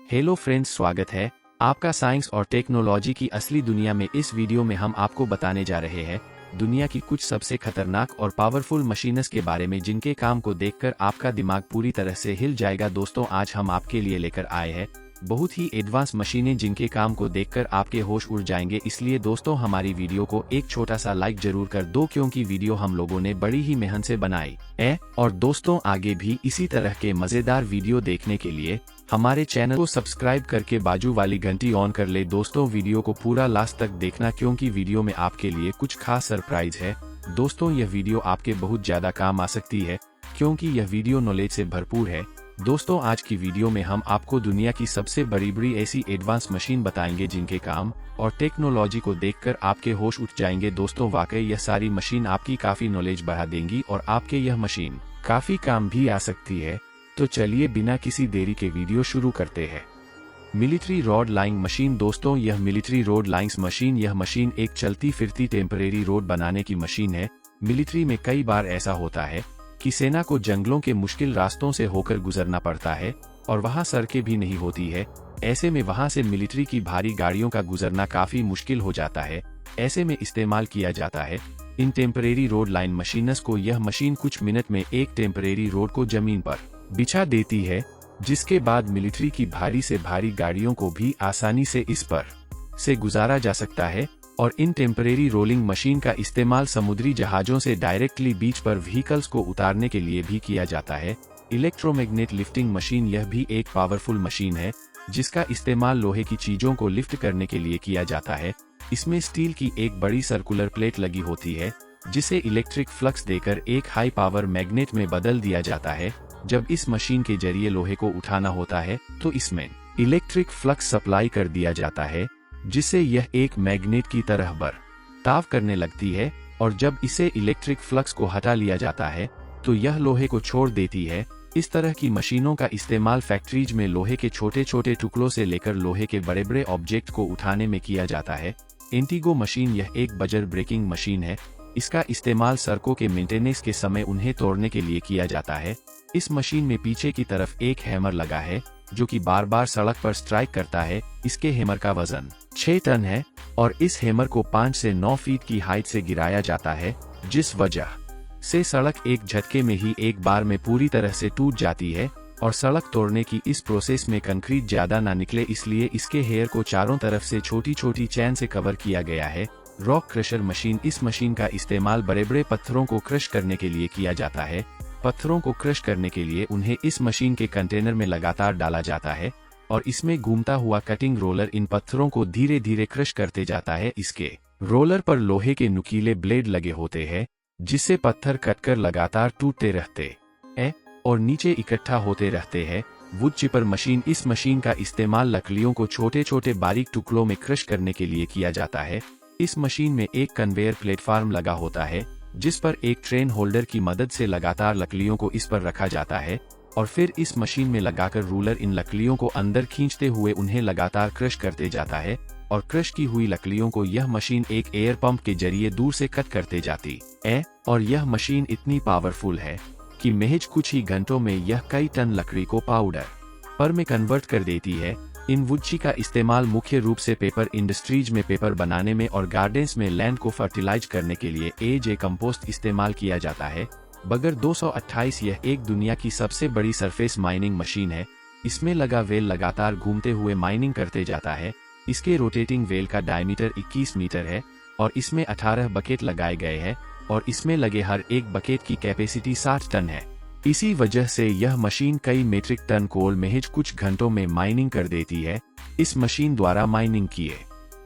Hello friends, स्वागत है आपका साइंस और टेक्नोलॉजी की असली दुनिया में। इस वीडियो में हम आपको बताने जा रहे हैं दुनिया की कुछ सबसे खतरनाक और पावरफुल मशीन्स के बारे में जिनके काम को देखकर आपका दिमाग पूरी तरह से हिल जाएगा। दोस्तों, आज हम आपके लिए लेकर आए हैं बहुत ही एडवांस मशीनें जिनके काम को देखकर आपके होश उड़ जाएंगे। इसलिए दोस्तों, हमारी वीडियो को एक छोटा सा लाइक जरूर कर दो क्योंकि वीडियो हम लोगों ने बड़ी ही मेहनत से बनाई है। और दोस्तों, आगे भी इसी तरह के मजेदार वीडियो देखने के लिए हमारे चैनल को सब्सक्राइब करके बाजू वाली घंटी ऑन कर ले। दोस्तों, वीडियो को पूरा लास्ट तक देखना क्योंकि वीडियो में आपके लिए कुछ खास सरप्राइज है। दोस्तों, यह वीडियो आपके बहुत ज्यादा काम आ सकती है क्योंकि यह वीडियो नॉलेज से भरपूर है। दोस्तों, आज की वीडियो में हम आपको दुनिया की सबसे बड़ी ऐसी एडवांस मशीन बताएंगे जिनके काम और टेक्नोलॉजी को देखकर आपके होश उठ जाएंगे। दोस्तों, वाकई यह सारी मशीन आपकी काफी नॉलेज बढ़ा देंगी और आपके यह मशीन काफी काम भी आ सकती है। तो चलिए बिना किसी देरी के वीडियो शुरू करते हैं। Military road lying machine. दोस्तों, यह मिलिट्री रोड लाइंस मशीन यह मशीन एक चलती फिरती टेम्परेरी रोड बनाने की मशीन है। मिलिट्री में कई बार ऐसा होता है कि सेना को जंगलों के मुश्किल रास्तों से होकर गुजरना पड़ता है और वहां सड़कें भी नहीं होती है। ऐसे में वहां से मिलिट्री की भारी गाड़ियों का गुजरना काफी मुश्किल हो जाता है। ऐसे में इस्तेमाल किया जाता है in temporary road line machines को। यह मशीन कुछ मिनट में एक टेम्परेरी रोड को जमीन पर बिछा देती है, जिसके बाद मिलिट्री की भारी से भारी गाड़ियों को भी आसानी से इस पर से गुजारा जा सकता है। और इन टेम्परेरी रोलिंग मशीन का इस्तेमाल समुद्री जहाजों से डायरेक्टली बीच पर व्हीकल्स को उतारने के लिए भी किया जाता है। Electromagnet lifting machine. यह भी एक पावरफुल मशीन है जिसका इस्तेमाल लोहे की चीजों को लिफ्ट करने के लिए किया जाता है। इसमें स्टील की एक बड़ी सर्कुलर प्लेट लगी होती है जिसे इलेक्ट्रिक फ्लक्स देकर एक हाई पावर मैग्नेट में बदल दिया जाता है। जब इस मशीन के जरिए लोहे को उठाना होता है तो इसमें इलेक्ट्रिक फ्लक्स सप्लाई कर दिया जाता है जिससे यह एक मैग्नेट की तरह बर्ताव करने लगती है। और जब इसे इलेक्ट्रिक फ्लक्स को हटा लिया जाता है तो यह लोहे को छोड़ देती है। इस तरह की मशीनों का इस्तेमाल फैक्ट्रीज में लोहे के छोटे छोटे टुकड़ों से लेकर लोहे के बड़े बड़े ऑब्जेक्ट को उठाने में किया जाता है। इंटीगो मशीन। यह एक बजर ब्रेकिंग मशीन है। इसका इस्तेमाल सड़कों के मेंटेनेंस के समय उन्हें तोड़ने के लिए किया जाता है। इस मशीन में पीछे की तरफ एक हैमर लगा है जो कि बार बार सड़क पर स्ट्राइक करता है। इसके हैमर का वजन 6 टन है और इस हैमर को 5 से 9 फीट की हाइट से गिराया जाता है, जिस वजह से सड़क एक झटके में ही एक बार में पूरी तरह से टूट जाती है। और सड़क तोड़ने की इस प्रोसेस में कंक्रीट ज्यादा ना निकले इसलिए इसके हेयर को चारों तरफ से छोटी छोटी चैन से कवर किया गया है। Rock crusher machine. इस मशीन का इस्तेमाल बड़े बड़े पत्थरों को क्रश करने के लिए किया जाता है। पत्थरों को क्रश करने के लिए उन्हें इस मशीन के कंटेनर में लगातार डाला जाता है और इसमें घूमता हुआ कटिंग रोलर इन पत्थरों को धीरे धीरे क्रश करते जाता है। इसके रोलर पर लोहे के नुकीले ब्लेड लगे होते हैं जिससे पत्थर कटकर लगातार टूटते रहते हैं और नीचे इकट्ठा होते रहते हैं। Would cheaper machine. इस मशीन का इस्तेमाल लकड़ियों को छोटे छोटे बारीक टुकड़ों में क्रश करने के लिए किया जाता है। इस मशीन में एक कन्वेयर प्लेटफॉर्म लगा होता है जिस पर एक ट्रेन होल्डर की मदद से लगातार लकड़ियों को इस पर रखा जाता है और फिर इस मशीन में लगाकर रूलर इन लकड़ियों को अंदर खींचते हुए उन्हें लगातार क्रश करते जाता है। और क्रश की हुई लकड़ियों को यह मशीन एक एयर पंप के जरिए दूर से कट करते जाती है। और यह मशीन इतनी पावरफुल है कि महज कुछ ही घंटों में यह कई टन लकड़ी को पाउडर पर में कन्वर्ट कर देती है। इन वुडची का इस्तेमाल मुख्य रूप से पेपर इंडस्ट्रीज में पेपर बनाने में और गार्डन्स में लैंड को फर्टिलाइज करने के लिए एज ए कंपोस्ट इस्तेमाल किया जाता है। बगर 228। यह एक दुनिया की सबसे बड़ी सरफेस माइनिंग मशीन है। इसमें लगा वेल लगातार घूमते हुए माइनिंग करते जाता है। इसके रोटेटिंग वेल का डायमीटर 21 मीटर है और इसमें 18 बकेट लगाए गए हैं और इसमें लगे हर एक बकेट की कैपेसिटी 60 टन है। इसी वजह से यह मशीन कई मीट्रिक टन कोल महज कुछ घंटों में माइनिंग कर देती है। इस मशीन द्वारा माइनिंग किए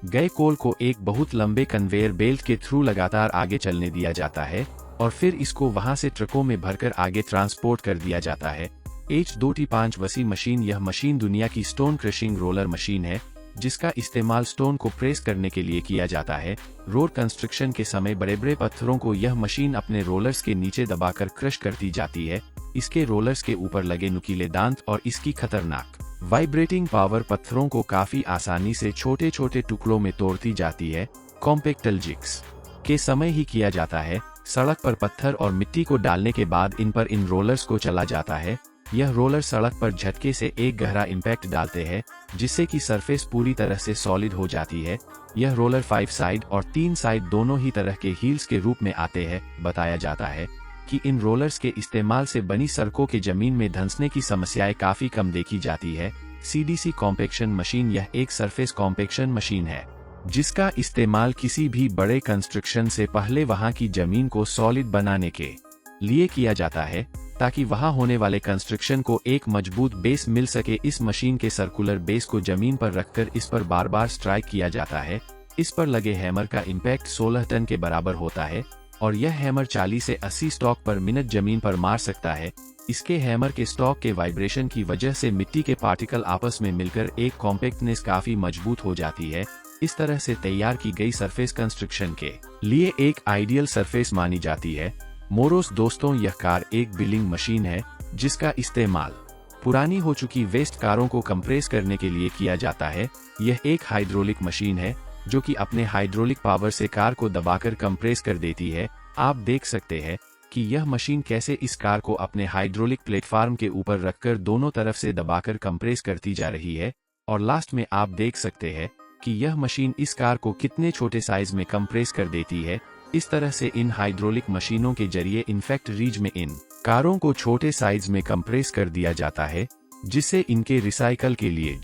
गए कोल को एक बहुत लंबे कन्वेयर बेल्ट के थ्रू लगातार आगे चलने दिया जाता है और फिर इसको वहां से ट्रकों में भरकर आगे ट्रांसपोर्ट कर दिया जाता है। H2T5 वसी मशीन। यह मशीन दुनिया की स्टोन क्रशिंग रोलर मशीन है जिसका इस्तेमाल स्टोन को प्रेस करने के लिए किया जाता है। रोड कंस्ट्रक्शन के समय बड़े बड़े पत्थरों को यह मशीन अपने रोलर्स के नीचे दबाकर क्रश करती जाती है। इसके रोलर्स के ऊपर लगे नुकीले दांत और इसकी खतरनाक वाइब्रेटिंग पावर पत्थरों को काफी आसानी से छोटे छोटे टुकड़ों में तोड़ती जाती है। कॉम्पैक्टल जिग्स के समय ही किया जाता है। सड़क पर पत्थर और मिट्टी को डालने के बाद इन पर इन रोलर्स को चला जाता है यह रोलर सड़क पर झटके से एक गहरा इम्पैक्ट डालते हैं, जिससे कि सरफेस पूरी तरह से सॉलिड हो जाती है। यह रोलर 5 साइड और 3 साइड दोनों ही तरह के हील्स के रूप में आते हैं। बताया जाता है कि इन रोलर्स के इस्तेमाल से बनी सड़कों के जमीन में धंसने की समस्याएं काफी कम देखी जाती है। CDC कॉम्पैक्शन मशीन यह एक सरफेस कॉम्पैक्शन मशीन है, जिसका इस्तेमाल किसी भी बड़े कंस्ट्रक्शन से पहले वहां की जमीन को सॉलिड बनाने के लिए किया जाता है, ताकि वहां होने वाले कंस्ट्रक्शन को एक मजबूत बेस मिल सके। इस मशीन के सर्कुलर बेस को जमीन पर रखकर इस पर बार बार स्ट्राइक किया जाता है। इस पर लगे हैमर का इम्पैक्ट 16 टन के बराबर होता है और यह हैमर 40 से 80 स्टॉक पर मिनट जमीन पर मार सकता है। इसके हैमर के स्टॉक के वाइब्रेशन की वजह से मिट्टी के पार्टिकल आपस में मिलकर एक कॉम्पैक्टनेस काफी मजबूत हो जाती है। इस तरह से तैयार की गई सरफेस कंस्ट्रक्शन के लिए एक आइडियल सरफेस मानी जाती है। मोरोस दोस्तों, यह कार एक बिलिंग मशीन है, जिसका इस्तेमाल पुरानी हो चुकी वेस्ट कारों को कंप्रेस करने के लिए किया जाता है। यह एक हाइड्रोलिक मशीन है, जो कि अपने हाइड्रोलिक पावर से कार को दबाकर कंप्रेस कर देती है। आप देख सकते हैं कि यह मशीन कैसे इस कार को अपने हाइड्रोलिक प्लेटफॉर्म के ऊपर रखकर दोनों तरफ से दबाकर कंप्रेस करती जा रही है। और लास्ट में आप देख सकते हैं कि यह मशीन इस कार को कितने छोटे साइज में कंप्रेस कर देती है। इस तरह से इन हाइड्रोलिक मशीनों के जरिए इन्फेक्ट रीज में इन कारों को छोटे साइज में कंप्रेस कर दिया जाता है, जिससे इनके रिसाइकल के लिए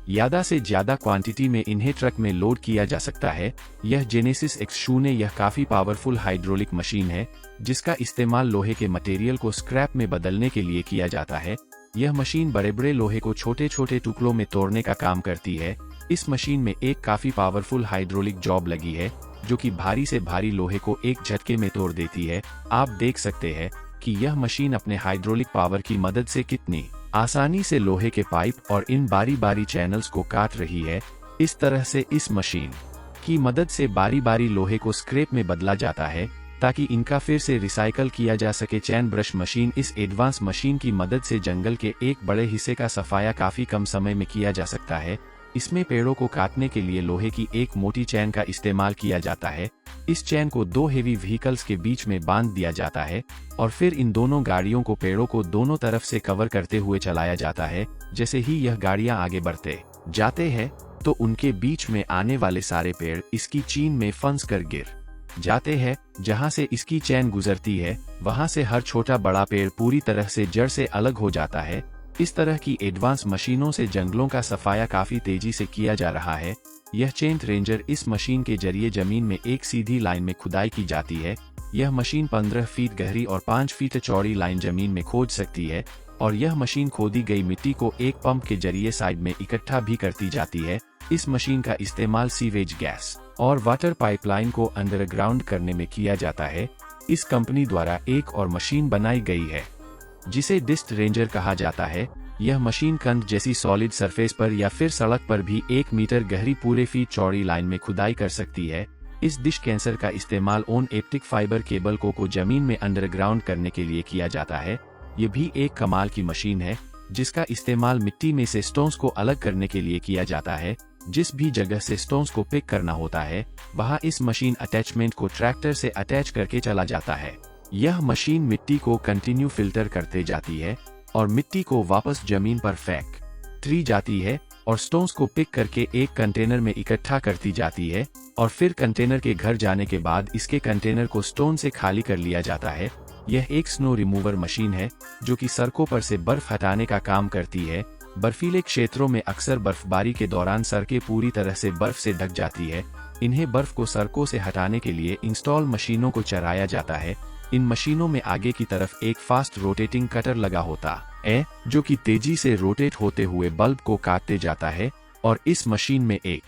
ज्यादा से ज्यादा क्वांटिटी में इन्हें ट्रक में लोड किया जा सकता है। यह जेनेसिस X0 यह काफी पावरफुल हाइड्रोलिक मशीन है, जिसका इस्तेमाल लोहे के मटेरियल को स्क्रैप में बदलने के लिए किया जाता है। यह मशीन बड़े बड़े लोहे को छोटे छोटे टुकड़ों में तोड़ने का काम करती है। इस मशीन में एक काफी पावरफुल हाइड्रोलिक जॉब लगी है, जो कि भारी से भारी लोहे को एक झटके में तोड़ देती है। आप देख सकते हैं कि यह मशीन अपने हाइड्रोलिक पावर की मदद से कितनी आसानी से लोहे के पाइप और इन बारी बारी चैनल्स को काट रही है। इस तरह से इस मशीन की मदद से बारी बारी लोहे को स्क्रैप में बदला जाता है, ताकि इनका फिर से रिसाइकल किया जा सके। चैन ब्रश मशीन इस एडवांस मशीन की मदद से जंगल के एक बड़े हिस्से का सफाया काफी कम समय में किया जा सकता है। इसमें पेड़ों को काटने के लिए लोहे की एक मोटी चैन का इस्तेमाल किया जाता है। इस चैन को 2 हेवी व्हीकल्स के बीच में बांध दिया जाता है और फिर इन दोनों गाड़ियों को पेड़ों को दोनों तरफ से कवर करते हुए चलाया जाता है। जैसे ही यह गाड़ियां आगे बढ़ते जाते हैं, तो उनके बीच में आने वाले सारे पेड़ इसकी चेन में फंस कर गिर जाते हैं। जहां से इसकी चैन गुजरती है, वहां से हर छोटा बड़ा पेड़ पूरी तरह से जड़ से अलग हो जाता है। इस तरह की एडवांस मशीनों से जंगलों का सफाया काफी तेजी से किया जा रहा है। यह चेन रेंजर इस मशीन के जरिए जमीन में एक सीधी लाइन में खुदाई की जाती है। यह मशीन 15 फीट गहरी और 5 फीट चौड़ी लाइन जमीन में खोद सकती है और यह मशीन खोदी गई मिट्टी को एक पंप के जरिए साइड में इकट्ठा भी करती जाती है। इस मशीन का इस्तेमाल सीवेज गैस और वाटर पाइपलाइन को अंडरग्राउंड करने में किया जाता है। इस कंपनी द्वारा एक और मशीन बनाई गई है, जिसे डिस्ट रेंजर कहा जाता है। यह मशीन कंद जैसी सॉलिड सरफेस पर या फिर सड़क पर भी 1 मीटर गहरी पूरे फीट चौड़ी लाइन में खुदाई कर सकती है। इस डिश कैंसर का इस्तेमाल ऑन एप्टिक फाइबर केबल को जमीन में अंडरग्राउंड करने के लिए किया जाता है। ये भी एक कमाल की मशीन है, जिसका इस्तेमाल मिट्टी में से स्टोन्स को अलग करने के लिए किया जाता है। जिस भी जगह से स्टोन्स को पिक करना होता है, वहां इस मशीन अटैचमेंट को ट्रैक्टर से अटैच करके चला जाता है। यह मशीन मिट्टी को कंटिन्यू फिल्टर करते जाती है और मिट्टी को वापस जमीन पर फेंक जाती है और स्टोन्स को पिक करके एक कंटेनर में इकट्ठा करती जाती है और फिर कंटेनर के घर जाने के बाद इसके कंटेनर को स्टोन से खाली कर लिया जाता है। यह एक स्नो रिमूवर मशीन है, जो कि सड़कों पर से बर्फ हटाने का काम करती है। बर्फीले क्षेत्रों में अक्सर बर्फबारी के दौरान सड़कें पूरी तरह से बर्फ से ढक जाती है। इन्हें बर्फ को सड़कों से हटाने के लिए इंस्टॉल मशीनों को चलाया जाता है। इन मशीनों में आगे की तरफ एक फास्ट रोटेटिंग कटर लगा होता है, जो कि तेजी से रोटेट होते हुए बल्ब को काटते जाता है, और इस मशीन में एक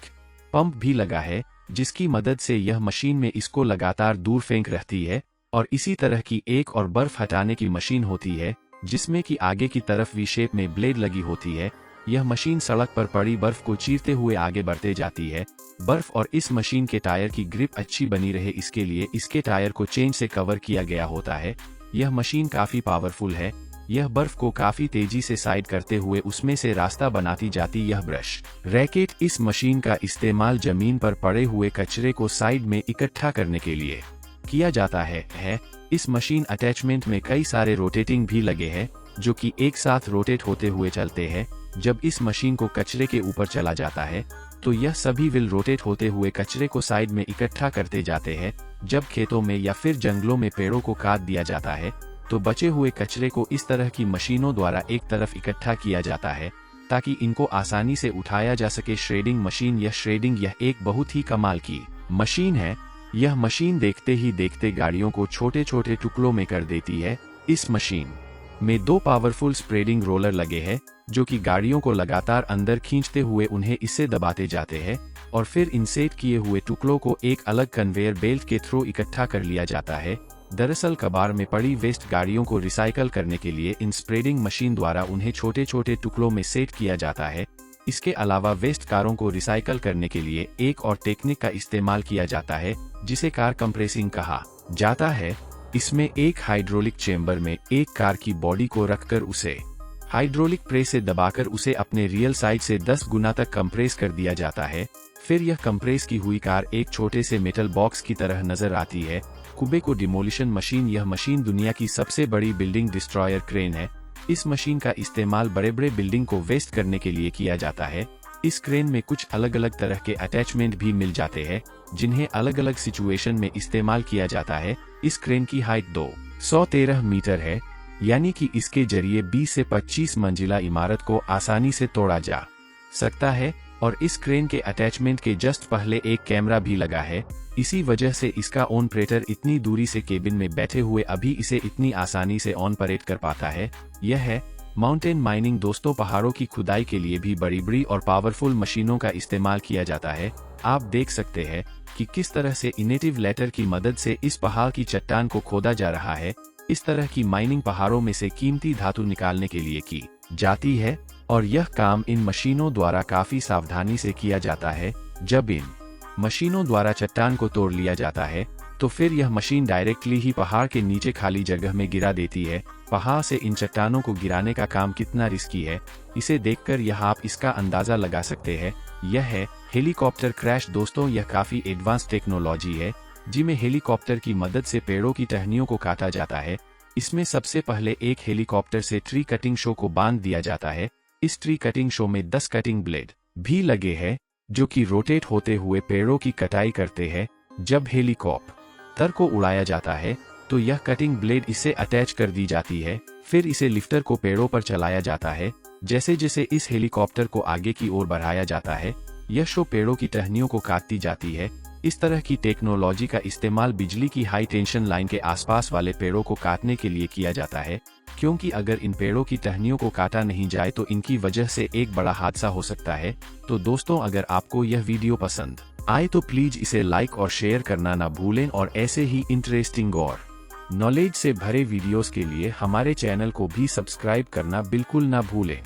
पंप भी लगा है, जिसकी मदद से यह मशीन में इसको लगातार दूर फेंक रहती है। और इसी तरह की एक और बर्फ हटाने की मशीन होती है, जिसमें कि आगे की तरफ वी शेप में ब्लेड लगी होती है। यह मशीन सड़क पर पड़ी बर्फ को चीरते हुए आगे बढ़ते जाती है। बर्फ और इस मशीन के टायर की ग्रिप अच्छी बनी रहे, इसके लिए इसके टायर को चेन से कवर किया गया होता है। यह मशीन काफी पावरफुल है। यह बर्फ को काफी तेजी से साइड करते हुए उसमें से रास्ता बनाती जाती। यह ब्रश रैकेट इस मशीन का इस्तेमाल जमीन पर पड़े हुए कचरे को साइड में इकट्ठा करने के लिए किया जाता है। इस मशीन अटैचमेंट में कई सारे रोटेटिंग भी लगे हैं, जो कि एक साथ रोटेट होते हुए चलते हैं। जब इस मशीन को कचरे के ऊपर चला जाता है तो यह सभी व्हील रोटेट होते हुए कचरे को साइड में इकट्ठा करते जाते हैं। जब खेतों में या फिर जंगलों में पेड़ों को काट दिया जाता है तो बचे हुए कचरे को इस तरह की मशीनों द्वारा एक तरफ इकट्ठा किया जाता है ताकि इनको आसानी से उठाया जा सके। श्रेडिंग मशीन या श्रेडिंग यह एक बहुत ही कमाल की मशीन है। यह मशीन देखते ही देखते गाड़ियों को छोटे छोटे टुकड़ों में कर देती है। इस मशीन में 2 पावरफुल स्प्रेडिंग रोलर लगे हैं जो कि गाड़ियों को लगातार अंदर खींचते हुए उन्हें इससे दबाते जाते हैं और फिर इन सेट किए हुए टुकड़ों को एक अलग कन्वेयर बेल्ट के थ्रू इकट्ठा कर लिया जाता है। दरअसल कबाड़ में पड़ी वेस्ट गाड़ियों को रिसाइकल करने के लिए इन स्प्रेडिंग मशीन द्वारा उन्हें छोटे छोटे टुकड़ों में सेट किया जाता है। इसके अलावा वेस्ट कारों को रिसाइकल करने के लिए एक और टेक्निक का इस्तेमाल किया जाता है जिसे कार कंप्रेसिंग कहा जाता है। इसमें एक हाइड्रोलिक चेंबर में एक कार की बॉडी को रखकर उसे हाइड्रोलिक प्रेस से दबाकर उसे अपने रियल साइज से 10 गुना तक कंप्रेस कर दिया जाता है। फिर यह कंप्रेस की हुई कार एक छोटे से मेटल बॉक्स की तरह नजर आती है। कुबेको डिमोलिशन मशीन यह मशीन दुनिया की सबसे बड़ी बिल्डिंग डिस्ट्रॉयर क्रेन है। इस मशीन का इस्तेमाल बड़े बड़े बिल्डिंग को वेस्ट करने के लिए किया जाता है। इस क्रेन में कुछ अलग अलग तरह के अटैचमेंट भी मिल जाते हैं जिन्हें अलग अलग सिचुएशन में इस्तेमाल किया जाता है। इस क्रेन की हाइट 213 मीटर है, यानी कि इसके जरिए 20 से 25 मंजिला इमारत को आसानी से तोड़ा जा सकता है और इस क्रेन के अटैचमेंट के जस्ट पहले एक कैमरा भी लगा है। इसी वजह से इसका ऑपरेटर इतनी दूरी से केबिन में बैठे हुए अभी इसे इतनी आसानी से ऑपरेट कर पाता है। यह है माउंटेन माइनिंग। दोस्तों, पहाड़ों की खुदाई के लिए भी बड़ी बड़ी और पावरफुल मशीनों का इस्तेमाल किया जाता है। आप देख सकते हैं कि किस तरह से इनेटिव लेटर की मदद से इस पहाड़ की चट्टान को खोदा जा रहा है। इस तरह की माइनिंग पहाड़ों में से कीमती धातु निकालने के लिए की जाती है और यह काम इन मशीनों द्वारा काफी सावधानी से किया जाता है। जब इन मशीनों द्वारा चट्टान को तोड़ लिया जाता है तो फिर यह मशीन डायरेक्टली ही पहाड़ के नीचे खाली जगह में गिरा देती है। पहाड़ से इन चट्टानों को गिराने का काम कितना रिस्की है, इसे देखकर यह आप इसका अंदाजा लगा सकते हैं। यह है हेलीकॉप्टर क्रैश। दोस्तों, यह काफी एडवांस टेक्नोलॉजी है जिसमें हेलीकॉप्टर की मदद से पेड़ों की टहनियों को काटा जाता है। इसमें सबसे पहले एक हेलीकॉप्टर से ट्री कटिंग शो को बांध दिया जाता है। इस ट्री कटिंग शो में 10 कटिंग ब्लेड भी लगे हैं जो कि रोटेट होते हुए पेड़ों की कटाई करते हैं। जब हेलीकॉप्टर को उड़ाया जाता है तो यह कटिंग ब्लेड इसे अटैच कर दी जाती है। फिर इसे लिफ्टर को पेड़ों पर चलाया जाता है। जैसे जैसे इस हेलीकॉप्टर को आगे की ओर बढ़ाया जाता है यह शो पेड़ों की टहनियों को काटती जाती है। इस तरह की टेक्नोलॉजी का इस्तेमाल बिजली की हाई टेंशन लाइन के आसपास वाले पेड़ों को काटने के लिए किया जाता है, क्योंकि अगर इन पेड़ों की टहनियों को काटा नहीं जाए तो इनकी वजह से एक बड़ा हादसा हो सकता है। तो दोस्तों, अगर आपको यह वीडियो पसंद आए तो प्लीज इसे लाइक और शेयर करना ना भूलें और ऐसे ही इंटरेस्टिंग और नॉलेज से भरे वीडियोस के लिए हमारे चैनल को भी सब्सक्राइब करना बिल्कुल ना भूलें।